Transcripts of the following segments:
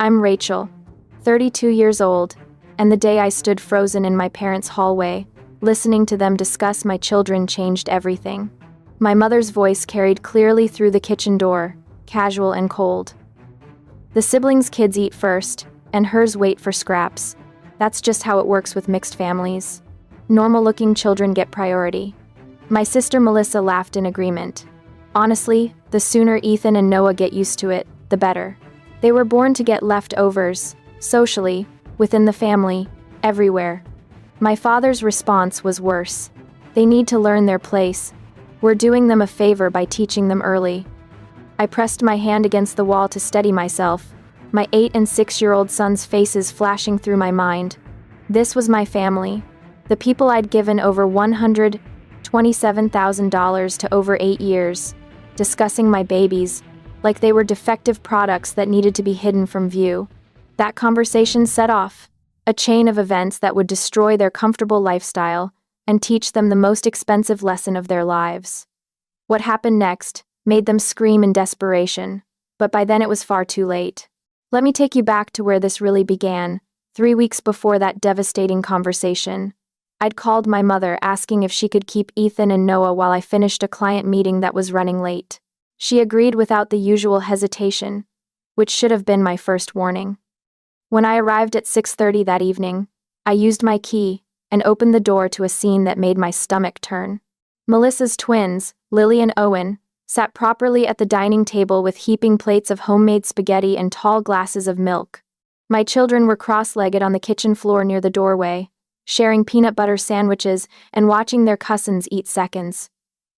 I'm Rachel, 32 years old, and the day I stood frozen in my parents' hallway, listening to them discuss my children changed everything. My mother's voice carried clearly through the kitchen door, casual and cold. The siblings' kids eat first, and hers wait for scraps. That's just how it works with mixed families. Normal-looking children get priority. My sister Melissa laughed in agreement. Honestly, the sooner Ethan and Noah get used to it, the better. They were born to get leftovers, socially, within the family, everywhere. My father's response was worse. They need to learn their place. We're doing them a favor by teaching them early. I pressed my hand against the wall to steady myself, my 8- and 6-year-old sons' faces flashing through my mind. This was my family. The people I'd given over $127,000 to over 8 years, discussing my babies, like they were defective products that needed to be hidden from view. That conversation set off a chain of events that would destroy their comfortable lifestyle and teach them the most expensive lesson of their lives. What happened next made them scream in desperation, but by then it was far too late. Let me take you back to where this really began, 3 weeks before that devastating conversation. I'd called my mother asking if she could keep Ethan and Noah while I finished a client meeting that was running late. She agreed without the usual hesitation, which should have been my first warning. When I arrived at 6:30 that evening, I used my key and opened the door to a scene that made my stomach turn. Melissa's twins, Lily and Owen, sat properly at the dining table with heaping plates of homemade spaghetti and tall glasses of milk. My children were cross-legged on the kitchen floor near the doorway, sharing peanut butter sandwiches and watching their cousins eat seconds.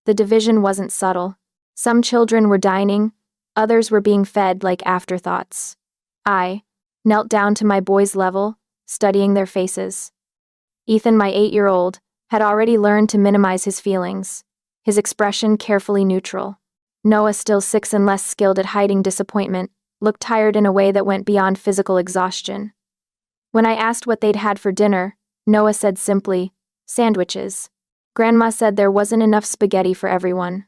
The division wasn't subtle. Some children were dining, others were being fed like afterthoughts. I knelt down to my boys' level, studying their faces. Ethan, my 8-year-old, had already learned to minimize his feelings, his expression carefully neutral. Noah, still 6 and less skilled at hiding disappointment, looked tired in a way that went beyond physical exhaustion. When I asked what they'd had for dinner, Noah said simply, "Sandwiches." Grandma said there wasn't enough spaghetti for everyone.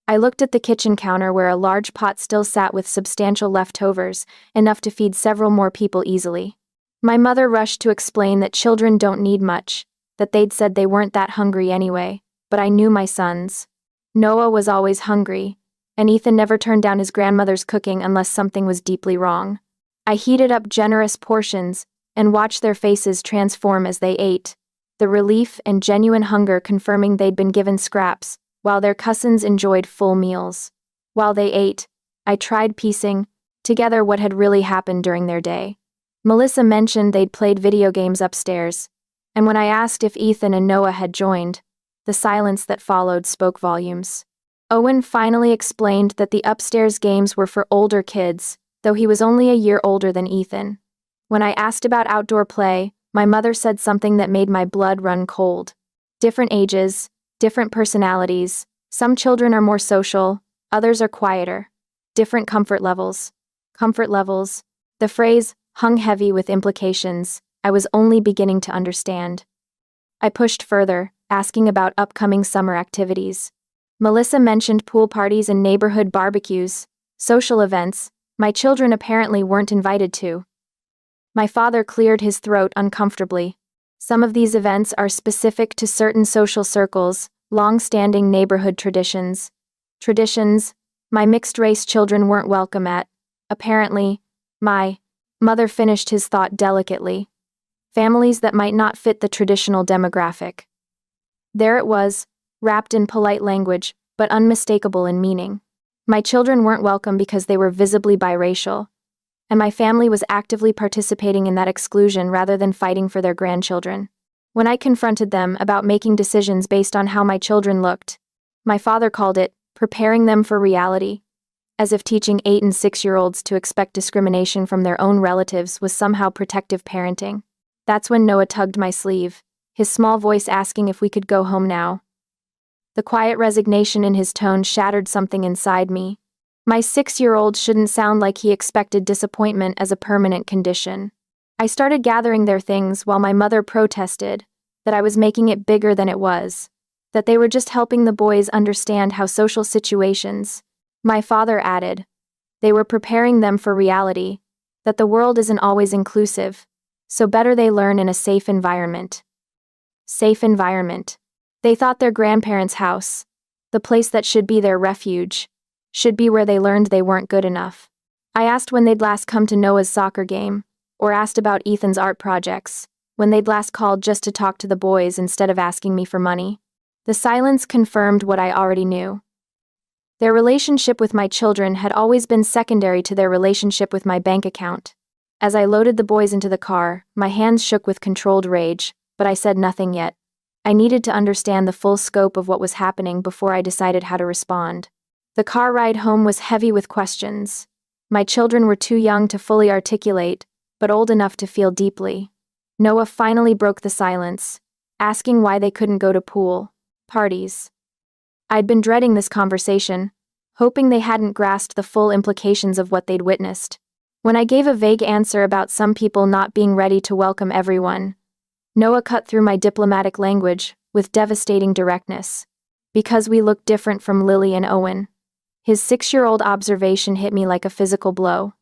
I looked at the kitchen counter where a large pot still sat with substantial leftovers, enough to feed several more people easily. My mother rushed to explain that children don't need much, that they'd said they weren't that hungry anyway, but I knew my sons. Noah was always hungry, and Ethan never turned down his grandmother's cooking unless something was deeply wrong. I heated up generous portions and watched their faces transform as they ate, the relief and genuine hunger confirming they'd been given scraps, while their cousins enjoyed full meals. While they ate, I tried piecing together what had really happened during their day. Melissa mentioned they'd played video games upstairs, and when I asked if Ethan and Noah had joined, the silence that followed spoke volumes. Owen finally explained that the upstairs games were for older kids, though he was only a year older than Ethan. When I asked about outdoor play, my mother said something that made my blood run cold. Different ages, different personalities. Some children are more social, others are quieter. Different comfort levels. Comfort levels. The phrase hung heavy with implications I was only beginning to understand. I pushed further, asking about upcoming summer activities. Melissa mentioned pool parties and neighborhood barbecues, social events my children apparently weren't invited to. My father cleared his throat uncomfortably. Some of these events are specific to certain social circles, long-standing neighborhood traditions. Traditions my mixed-race children weren't welcome at. Apparently, my mother finished his thought delicately. Families that might not fit the traditional demographic. There it was, wrapped in polite language, but unmistakable in meaning. My children weren't welcome because they were visibly biracial, and my family was actively participating in that exclusion rather than fighting for their grandchildren. When I confronted them about making decisions based on how my children looked, my father called it preparing them for reality, as if teaching 8- and 6-year-olds to expect discrimination from their own relatives was somehow protective parenting. That's when Noah tugged my sleeve, his small voice asking if we could go home now. The quiet resignation in his tone shattered something inside me. My 6-year-old shouldn't sound like he expected disappointment as a permanent condition. I started gathering their things while my mother protested that I was making it bigger than it was, that they were just helping the boys understand how social situations. My father added, they were preparing them for reality, that the world isn't always inclusive, so better they learn in a safe environment. Safe environment. They thought their grandparents' house, the place that should be their refuge, should be where they learned they weren't good enough. I asked when they'd last come to Noah's soccer game, or asked about Ethan's art projects, when they'd last called just to talk to the boys instead of asking me for money. The silence confirmed what I already knew. Their relationship with my children had always been secondary to their relationship with my bank account. As I loaded the boys into the car, my hands shook with controlled rage, but I said nothing yet. I needed to understand the full scope of what was happening before I decided how to respond. The car ride home was heavy with questions. My children were too young to fully articulate, but old enough to feel deeply. Noah finally broke the silence, asking why they couldn't go to pool parties. I'd been dreading this conversation, hoping they hadn't grasped the full implications of what they'd witnessed. When I gave a vague answer about some people not being ready to welcome everyone, Noah cut through my diplomatic language with devastating directness. Because we looked different from Lily and Owen. His 6-year-old observation hit me like a physical blow.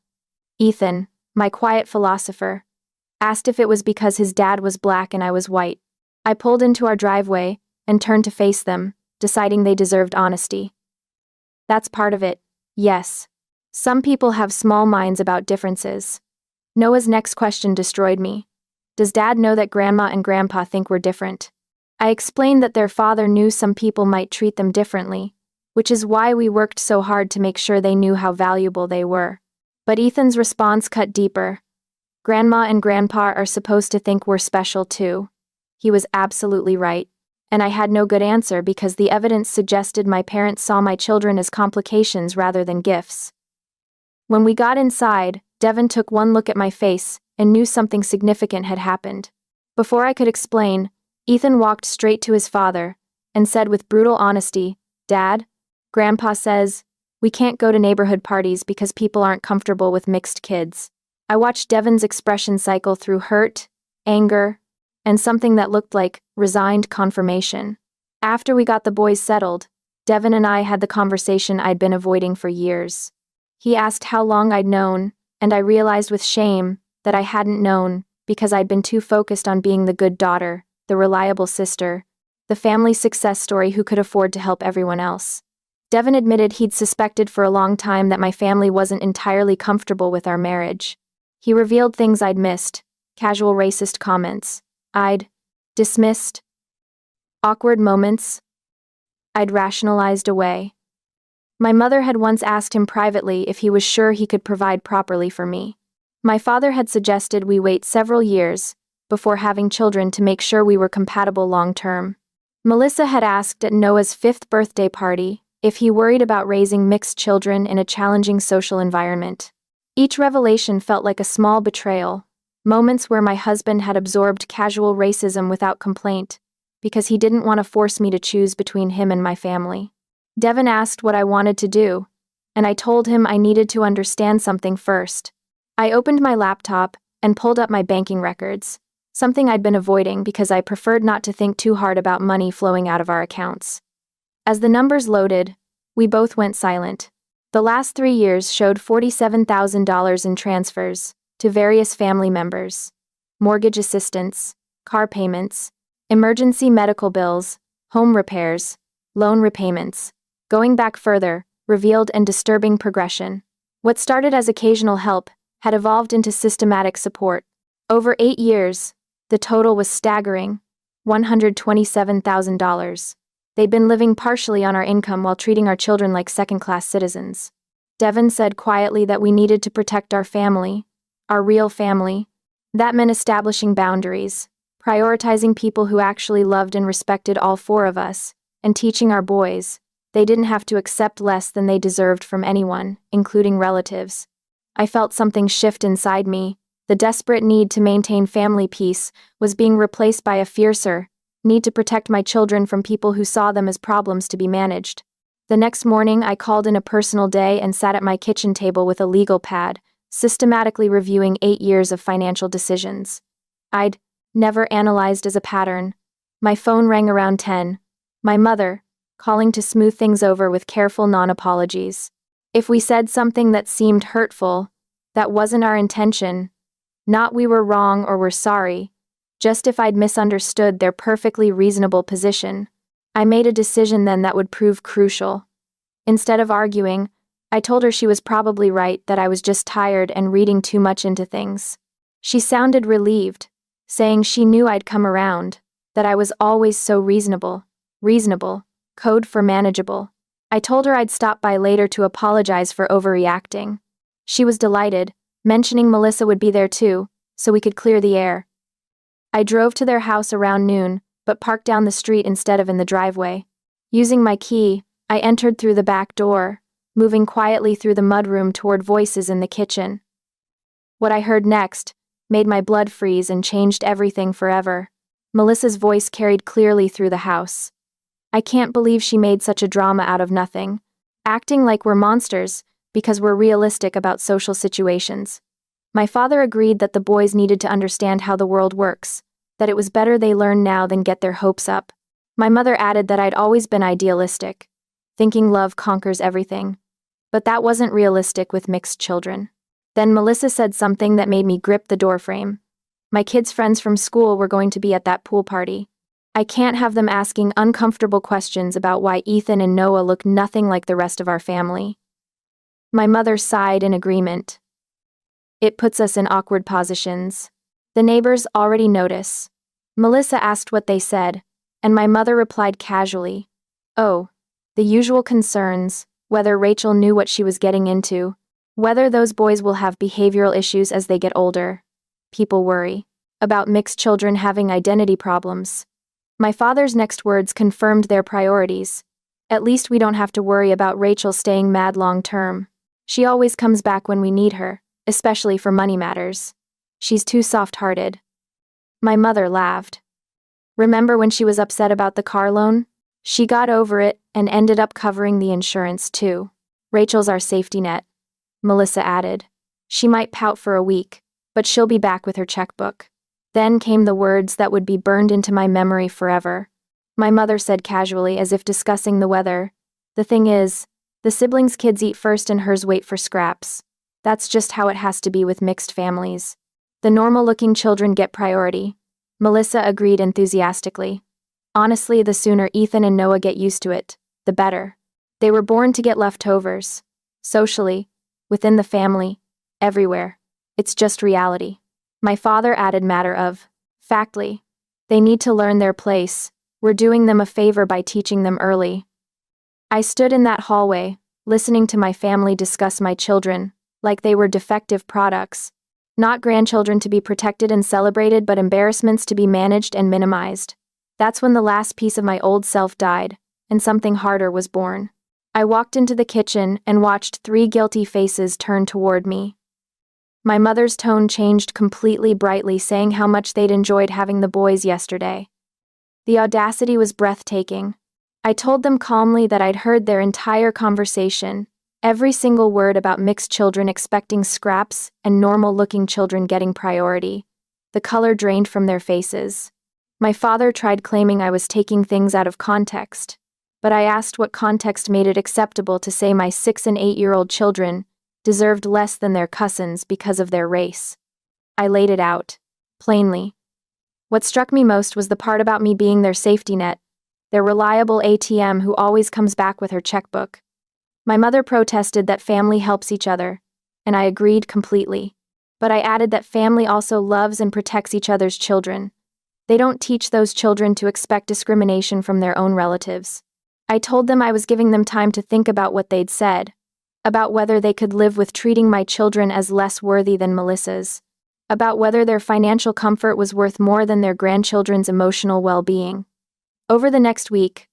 Ethan, my quiet philosopher, asked if it was because his dad was black and I was white. I pulled into our driveway and turned to face them, deciding they deserved honesty. That's part of it, yes. Some people have small minds about differences. Noah's next question destroyed me. Does Dad know that Grandma and Grandpa think we're different? I explained that their father knew some people might treat them differently, which is why we worked so hard to make sure they knew how valuable they were. But Ethan's response cut deeper. Grandma and Grandpa are supposed to think we're special too. He was absolutely right. And I had no good answer because the evidence suggested my parents saw my children as complications rather than gifts. When we got inside, Devin took one look at my face and knew something significant had happened. Before I could explain, Ethan walked straight to his father and said with brutal honesty, "Dad, Grandpa says, we can't go to neighborhood parties because people aren't comfortable with mixed kids." I watched Devin's expression cycle through hurt, anger, and something that looked like resigned confirmation. After we got the boys settled, Devin and I had the conversation I'd been avoiding for years. He asked how long I'd known, and I realized with shame that I hadn't known because I'd been too focused on being the good daughter, the reliable sister, the family success story who could afford to help everyone else. Devin admitted he'd suspected for a long time that my family wasn't entirely comfortable with our marriage. He revealed things I'd missed, casual racist comments I'd dismissed, awkward moments I'd rationalized away. My mother had once asked him privately if he was sure he could provide properly for me. My father had suggested we wait several years before having children to make sure we were compatible long-term. Melissa had asked at Noah's 5th birthday party if he worried about raising mixed children in a challenging social environment. Each revelation felt like a small betrayal, moments where my husband had absorbed casual racism without complaint, because he didn't want to force me to choose between him and my family. Devin asked what I wanted to do, and I told him I needed to understand something first. I opened my laptop and pulled up my banking records, something I'd been avoiding because I preferred not to think too hard about money flowing out of our accounts. As the numbers loaded, we both went silent. The last 3 years showed $47,000 in transfers to various family members, mortgage assistance, car payments, emergency medical bills, home repairs, loan repayments. Going back further, revealed and disturbing progression. What started as occasional help had evolved into systematic support. Over 8 years, the total was staggering, $127,000. They'd been living partially on our income while treating our children like second-class citizens. Devin said quietly that we needed to protect our family, our real family. That meant establishing boundaries, prioritizing people who actually loved and respected all 4 of us, and teaching our boys they didn't have to accept less than they deserved from anyone, including relatives. I felt something shift inside me. The desperate need to maintain family peace was being replaced by a fiercer need to protect my children from people who saw them as problems to be managed. The next morning, I called in a personal day and sat at my kitchen table with a legal pad, systematically reviewing 8 years of financial decisions. I'd never analyzed as a pattern. My phone rang around 10. My mother, calling to smooth things over with careful non-apologies. If we said something that seemed hurtful, That wasn't our intention. Not we were wrong or we're sorry. Just if I'd misunderstood their perfectly reasonable position. I made a decision then that would prove crucial. Instead of arguing, I told her she was probably right, that I was just tired and reading too much into things. She sounded relieved, saying she knew I'd come around, that I was always so reasonable. Reasonable, code for manageable. I told her I'd stop by later to apologize for overreacting. She was delighted, mentioning Melissa would be there too, so we could clear the air. I drove to their house around noon, but parked down the street instead of in the driveway. Using my key, I entered through the back door, moving quietly through the mudroom toward voices in the kitchen. What I heard next made my blood freeze and changed everything forever. Melissa's voice carried clearly through the house. I can't believe she made such a drama out of nothing, acting like we're monsters because we're realistic about social situations. My father agreed that the boys needed to understand how the world works, that it was better they learn now than get their hopes up. My mother added that I'd always been idealistic, thinking love conquers everything. But that wasn't realistic with mixed children. Then Melissa said something that made me grip the doorframe. My kids' friends from school were going to be at that pool party. I can't have them asking uncomfortable questions about why Ethan and Noah look nothing like the rest of our family. My mother sighed in agreement. It puts us in awkward positions. The neighbors already notice. Melissa asked what they said, and my mother replied casually, "Oh, the usual concerns, whether Rachel knew what she was getting into, whether those boys will have behavioral issues as they get older. People worry about mixed children having identity problems." My father's next words confirmed their priorities. At least we don't have to worry about Rachel staying mad long term. She always comes back when we need her, especially for money matters. She's too soft-hearted. My mother laughed. Remember when she was upset about the car loan? She got over it and ended up covering the insurance too. Rachel's our safety net, Melissa added. She might pout for a week, but she'll be back with her checkbook. Then came the words that would be burned into my memory forever. My mother said casually, as if discussing the weather, "The thing is, the siblings' kids eat first and hers wait for scraps. That's just how it has to be with mixed families. The normal-looking children get priority." Melissa agreed enthusiastically. Honestly, the sooner Ethan and Noah get used to it, the better. They were born to get leftovers. Socially, within the family, everywhere. It's just reality. My father added matter of factly. They need to learn their place. We're doing them a favor by teaching them early. I stood in that hallway, listening to my family discuss my children, like they were defective products. Not grandchildren to be protected and celebrated, but embarrassments to be managed and minimized. That's when the last piece of my old self died, and something harder was born. I walked into the kitchen and watched 3 guilty faces turn toward me. My mother's tone changed completely, brightly saying how much they'd enjoyed having the boys yesterday. The audacity was breathtaking. I told them calmly that I'd heard their entire conversation, every single word about mixed children expecting scraps and normal-looking children getting priority. The color drained from their faces. My father tried claiming I was taking things out of context, but I asked what context made it acceptable to say my 6- and 8-year-old children deserved less than their cousins because of their race. I laid it out, plainly. What struck me most was the part about me being their safety net, their reliable ATM who always comes back with her checkbook. My mother protested that family helps each other, and I agreed completely. But I added that family also loves and protects each other's children. They don't teach those children to expect discrimination from their own relatives. I told them I was giving them time to think about what they'd said, about whether they could live with treating my children as less worthy than Melissa's, about whether their financial comfort was worth more than their grandchildren's emotional well-being. Over the next week,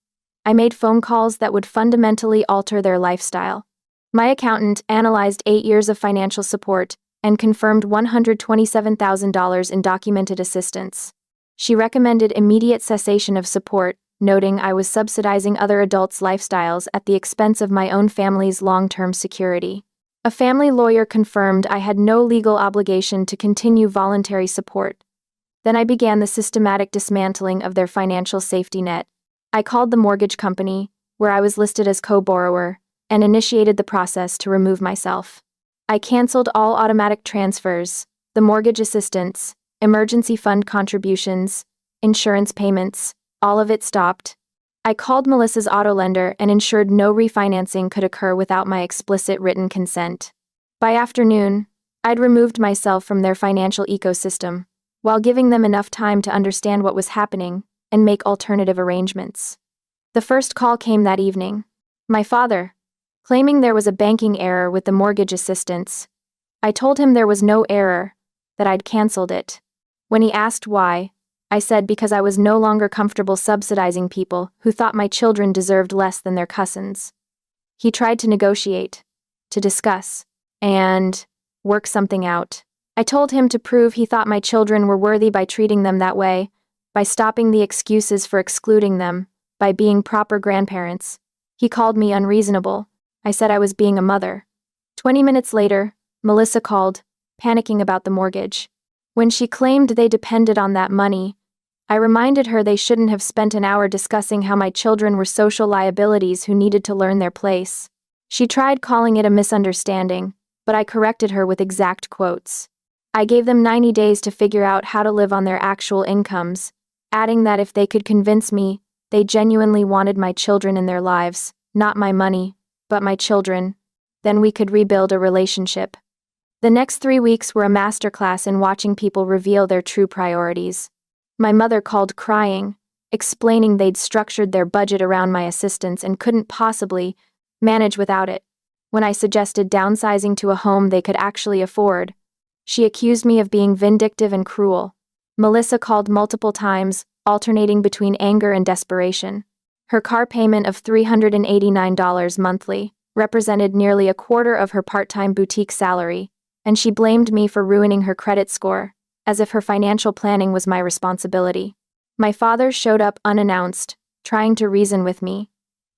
I made phone calls that would fundamentally alter their lifestyle. My accountant analyzed 8 years of financial support and confirmed $127,000 in documented assistance. She recommended immediate cessation of support, noting I was subsidizing other adults' lifestyles at the expense of my own family's long-term security. A family lawyer confirmed I had no legal obligation to continue voluntary support. Then I began the systematic dismantling of their financial safety net. I called the mortgage company, where I was listed as co-borrower, and initiated the process to remove myself. I canceled all automatic transfers, the mortgage assistance, emergency fund contributions, insurance payments, all of it stopped. I called Melissa's auto lender and ensured no refinancing could occur without my explicit written consent. By afternoon, I'd removed myself from their financial ecosystem, while giving them enough time to understand what was happening and make alternative arrangements. The first call came that evening. My father, claiming there was a banking error with the mortgage assistance. I told him there was no error, that I'd canceled it. When he asked why, I said because I was no longer comfortable subsidizing people who thought my children deserved less than their cousins. He tried to negotiate, to discuss, and work something out. I told him to prove he thought my children were worthy by treating them that way, by stopping the excuses for excluding them, by being proper grandparents. He called me unreasonable. I said I was being a mother. 20 minutes later, Melissa called, panicking about the mortgage. When she claimed they depended on that money, I reminded her they shouldn't have spent an hour discussing how my children were social liabilities who needed to learn their place. She tried calling it a misunderstanding, but I corrected her with exact quotes. I gave them 90 days to figure out how to live on their actual incomes, adding that if they could convince me they genuinely wanted my children in their lives, not my money, but my children, then we could rebuild a relationship. The next 3 weeks were a masterclass in watching people reveal their true priorities. My mother called crying, explaining they'd structured their budget around my assistance and couldn't possibly manage without it. When I suggested downsizing to a home they could actually afford, she accused me of being vindictive and cruel. Melissa called multiple times, alternating between anger and desperation. Her car payment of $389 monthly represented nearly a quarter of her part-time boutique salary, and she blamed me for ruining her credit score, as if her financial planning was my responsibility. My father showed up unannounced, trying to reason with me.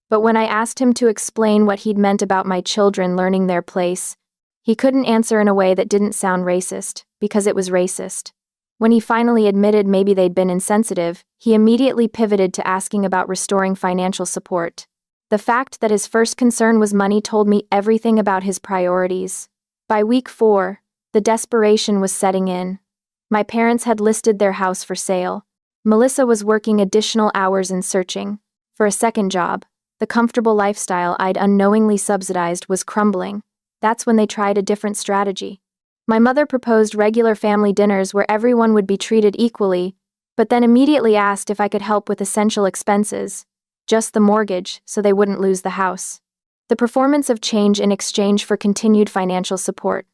But when I asked him to explain what he'd meant about my children learning their place, he couldn't answer in a way that didn't sound racist, because it was racist. When he finally admitted maybe they'd been insensitive, he immediately pivoted to asking about restoring financial support. The fact that his first concern was money told me everything about his priorities. By week 4, the desperation was setting in. My parents had listed their house for sale. Melissa was working additional hours and searching for a second job. The comfortable lifestyle I'd unknowingly subsidized was crumbling. That's when they tried a different strategy. My mother proposed regular family dinners where everyone would be treated equally, but then immediately asked if I could help with essential expenses, just the mortgage, so they wouldn't lose the house. The performance of change in exchange for continued financial support.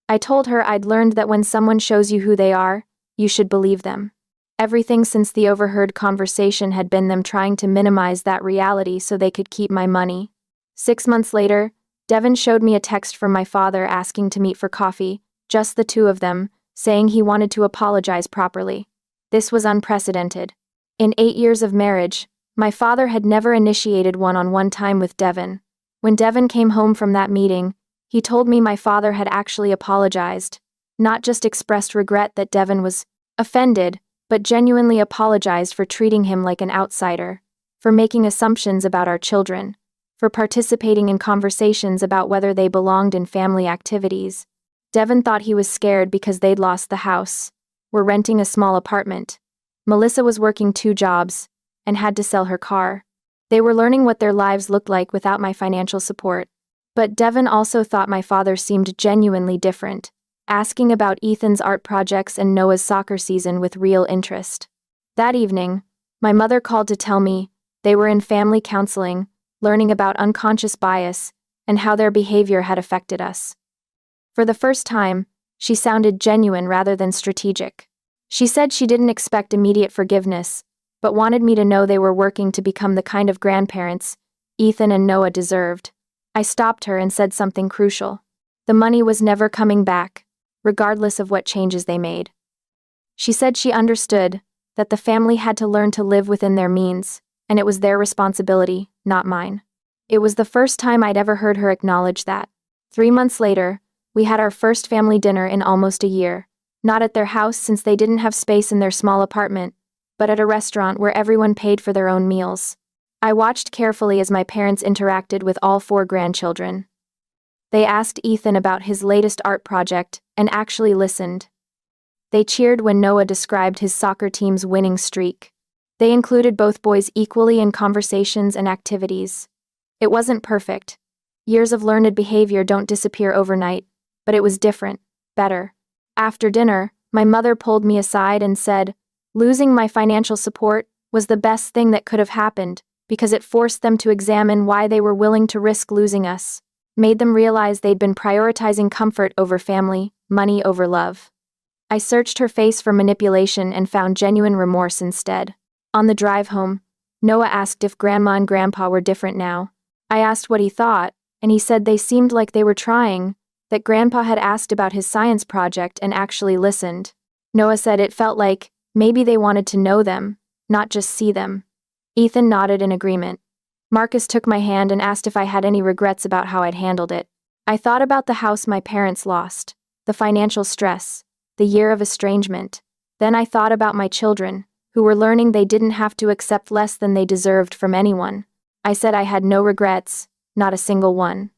I told her I'd learned that when someone shows you who they are, you should believe them. Everything since the overheard conversation had been them trying to minimize that reality so they could keep my money. 6 months later, Devin showed me a text from my father asking to meet for coffee, just the two of them, saying he wanted to apologize properly. This was unprecedented. In 8 years of marriage, my father had never initiated one-on-one time with Devin. When Devin came home from that meeting, he told me my father had actually apologized, not just expressed regret that Devin was offended, but genuinely apologized for treating him like an outsider, for making assumptions about our children, for participating in conversations about whether they belonged in family activities. Devin thought he was scared because they'd lost the house, were renting a small apartment. Melissa was working 2 jobs, and had to sell her car. They were learning what their lives looked like without my financial support. But Devin also thought my father seemed genuinely different, asking about Ethan's art projects and Noah's soccer season with real interest. That evening, my mother called to tell me they were in family counseling, learning about unconscious bias and how their behavior had affected us. For the first time, she sounded genuine rather than strategic. She said she didn't expect immediate forgiveness, but wanted me to know they were working to become the kind of grandparents Ethan and Noah deserved. I stopped her and said something crucial. The money was never coming back, regardless of what changes they made. She said she understood that the family had to learn to live within their means, and it was their responsibility, not mine. It was the first time I'd ever heard her acknowledge that. 3 months later, we had our first family dinner in almost a year, not at their house since they didn't have space in their small apartment, but at a restaurant where everyone paid for their own meals. I watched carefully as my parents interacted with all 4 grandchildren. They asked Ethan about his latest art project and actually listened. They cheered when Noah described his soccer team's winning streak. They included both boys equally in conversations and activities. It wasn't perfect. Years of learned behavior don't disappear overnight, but it was different, better. After dinner, my mother pulled me aside and said, "Losing my financial support was the best thing that could have happened, because it forced them to examine why they were willing to risk losing us, made them realize they'd been prioritizing comfort over family, money over love." I searched her face for manipulation and found genuine remorse instead. On the drive home, Noah asked if Grandma and Grandpa were different now. I asked what he thought, and he said they seemed like they were trying, that Grandpa had asked about his science project and actually listened. Noah said it felt like maybe they wanted to know them, not just see them. Ethan nodded in agreement. Marcus took my hand and asked if I had any regrets about how I'd handled it. I thought about the house my parents lost, the financial stress, the year of estrangement. Then I thought about my children, who were learning they didn't have to accept less than they deserved from anyone. I said I had no regrets, not a single one.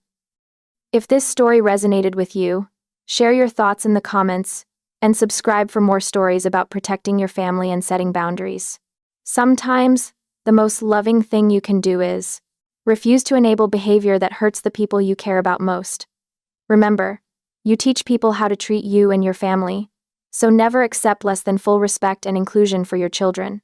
If this story resonated with you, share your thoughts in the comments, and subscribe for more stories about protecting your family and setting boundaries. Sometimes, the most loving thing you can do is refuse to enable behavior that hurts the people you care about most. Remember, you teach people how to treat you and your family, so never accept less than full respect and inclusion for your children.